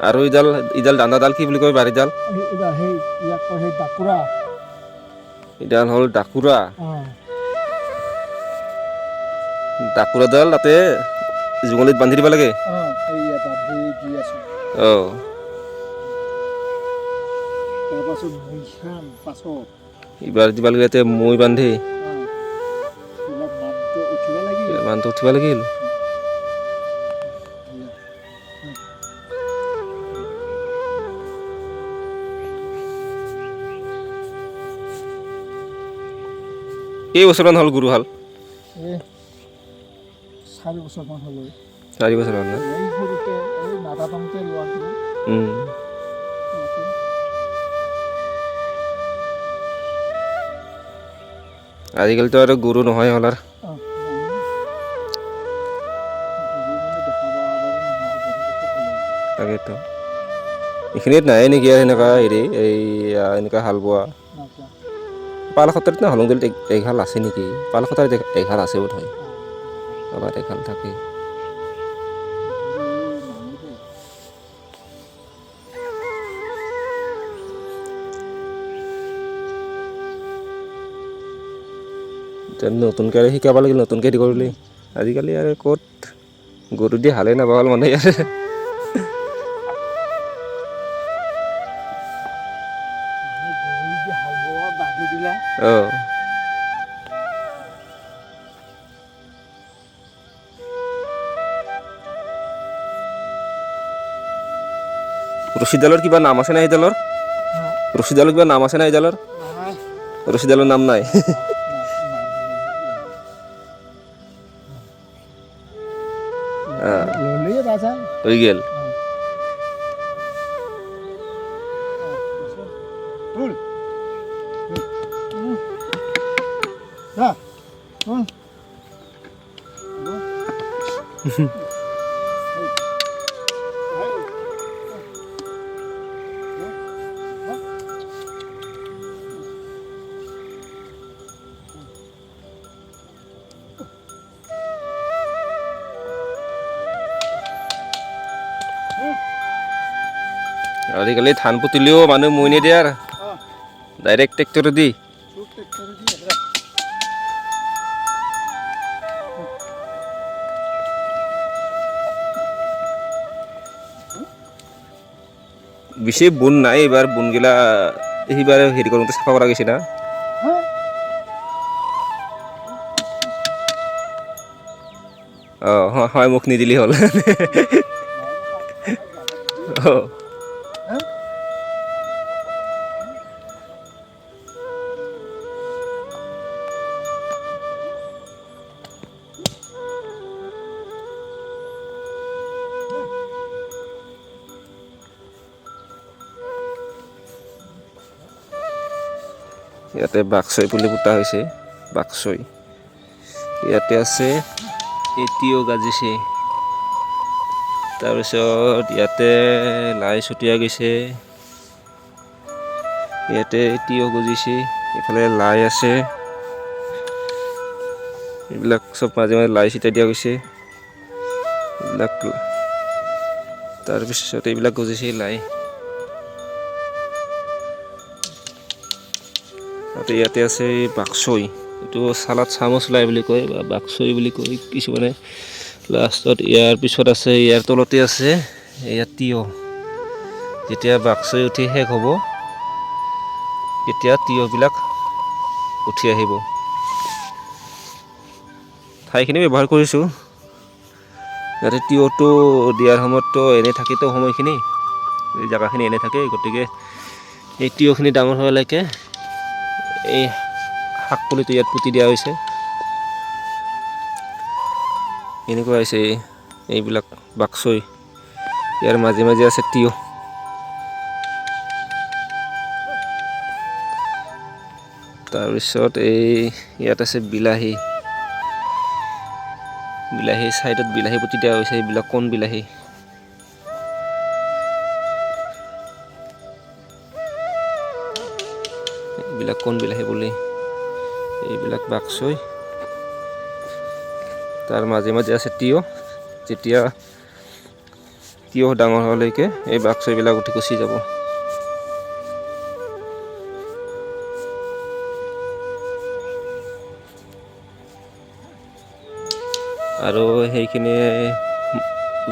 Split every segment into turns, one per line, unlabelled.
আৰু ইডাল দাণ্ডাডাল কি বুলি কয় বাৰীডাল? ইডাল হ'ল ডাকুৰা। ডাকুৰাডাল তাতে জুঙলিত বান্ধি দিব লাগে। অঁ। এইবাৰ দিব লাগে ইয়াতে মৈ বান্ধি মানুহটো উঠিব লাগিল। কেইবছৰমান হ'ল গৰু হাল?
4 বছৰমান হ'ল।
4 বছৰমান না? আজিকালিতো আৰু গৰু নহয় হ'ল আৰু। তাকেতো এইখিনিত নাই নেকি আৰু সেনেকুৱা হেৰি এনেকুৱা হাল বোৱা? পালখতৰত না হলংগিত এঘাল আছে নেকি? পালখতৰত এঘাল আছে বোধ হয়। কাৰোবাত এঘাল থাকে। নতুনকৈ আৰু শিকাব লাগিল, নতুনকৈ হেৰি কৰিলে। আজিকালি আৰু ক'ত গৰু দি হালেই নাবাল মানে ইয়াৰ। অঁ। ৰছীডালৰ কিবা নাম আছে না সেইডালৰ? ৰছীডালৰ কিবা নাম আছে না এইডালৰ? ৰছীডালৰ নাম নাই। হৈ গেল। আজিকালি ধান পুতিলেও মানুহ মৈ নিদিয়ে আৰু ডাইৰেক্ট ট্ৰেক্টৰে দি। বেছি বোন নাই এইবাৰ, বোনগিলা এইবাৰ হেৰি কৰোঁতে চাফা কৰা গৈছে না। অঁ হয়, মুখ নিদিলে হ'ল। অঁ। ইয়াতে বাক্সই পুলি পোতা হৈছে, বাক্সই। ইয়াতে আছে এটিও গাজিছে। তাৰপিছত ইয়াতে লাই ছটিয়া গৈছে। ইয়াতে তিয়হ গজিছে, এইফালে লাই আছে। এইবিলাক চব মাজে মাজে লাই ছটিয়াই দিয়া গৈছে। এইবিলাক তাৰপিছত এইবিলাক গজিছে লাই। ইয়াতে আছে বাক্সই, এইটো চালাদ চামুচ লাই বুলি কয় বা বাক্সই বুলি কয় কিছুমানে। লাষ্টত ইয়াৰ পিছত আছে, ইয়াৰ তলতে আছে ইয়াত তিয়হ। যেতিয়া বাক্সই উঠি শেষ হ'ব, তেতিয়া তিয়হবিলাক উঠি আহিব। ঠাইখিনি ব্যৱহাৰ কৰিছোঁ। যাতে তিয়হটো দিয়াৰ সময়ততো এনেই থাকেতো সময়খিনি, এই জেগাখিনি এনেই থাকে, গতিকে এই তিয়হখিনি ডাঙৰ হোৱালৈকে এই শাক পুলিটো ইয়াত পুতি দিয়া হৈছে। এনেকুৱা হৈছে এইবিলাক বাক্সই, ইয়াৰ মাজে মাজে আছে তিয়হ। তাৰপিছত ইয়াত আছে বিলাহী। বিলাহী চাইডত বিলাহী পুতি দিয়া হৈছে, এইবিলাক কণ বিলাহী। এইবিলাক কণ বিলাহী বুলি, এইবিলাক বাক্সই। তাৰ মাজে মাজে আছে তিয়হ। যেতিয়া তিয়ঁহ ডাঙৰ হোৱালৈকে এই বাক্সবিলাক উঠি গুচি যাব। আৰু সেইখিনি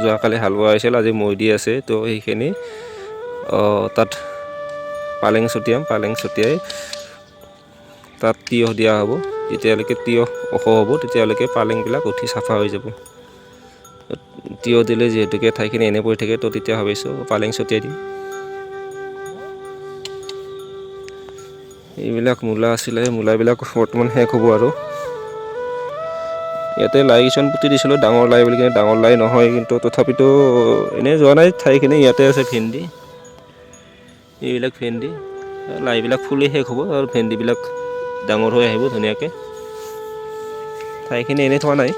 যোৱাকালি হাল বোৱা হৈছিল, আজি মৈ দি আছে। তো সেইখিনি তাত পালেং ছটিয়াম, পালেং ছটিয়াই তাত তিয়ঁহ দিয়া হ'ব। যেতিয়ালৈকে তিয়ঁহ ওখ হ'ব তেতিয়ালৈকে পালেংবিলাক উঠি চাফা হৈ যাব। তিয়ঁহ দিলে যিহেতুকে ঠাইখিনি এনে পৰি থাকে, তো তেতিয়া ভাবিছোঁ পালেং ছটিয়াই দিম। এইবিলাক মূলা আছিলে, মূলাবিলাক বৰ্তমান শেষ হ'ব আৰু। ইয়াতে লাই কিছুমান পুতি দিছিলোঁ ডাঙৰ লাই বুলি কিনে, ডাঙৰ লাই নহয়, কিন্তু তথাপিতো এনেই যোৱা নাই ঠাইখিনি। ইয়াতে আছে ভেন্দি, এইবিলাক ভেন্দি, লাইবিলাক ফুলি শেষ হ'ব আৰু ভেন্দিবিলাক ডাঙৰ হৈ আহিব ধুনীয়াকৈ। ঠাইখিনি এনেই থোৱা নাই।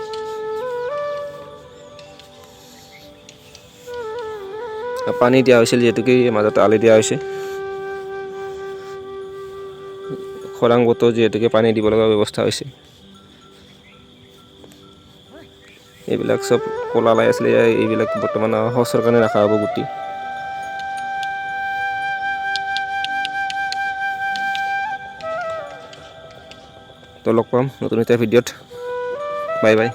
পানী দিয়া হৈছিল যিহেতুকে মাজতে আলি দিয়া হৈছে। খৰাং বতৰ যিহেতুকে পানী দিব লগা ব্যৱস্থা হৈছে। এইবিলাক চব ক'লা লাই আছিলে, এইবিলাক বৰ্তমান সঁচৰ কাৰণে ৰখা হ'ব গুটি। তো লগ পাম নতুন এটা ভিডিঅ'ত। Bye bye.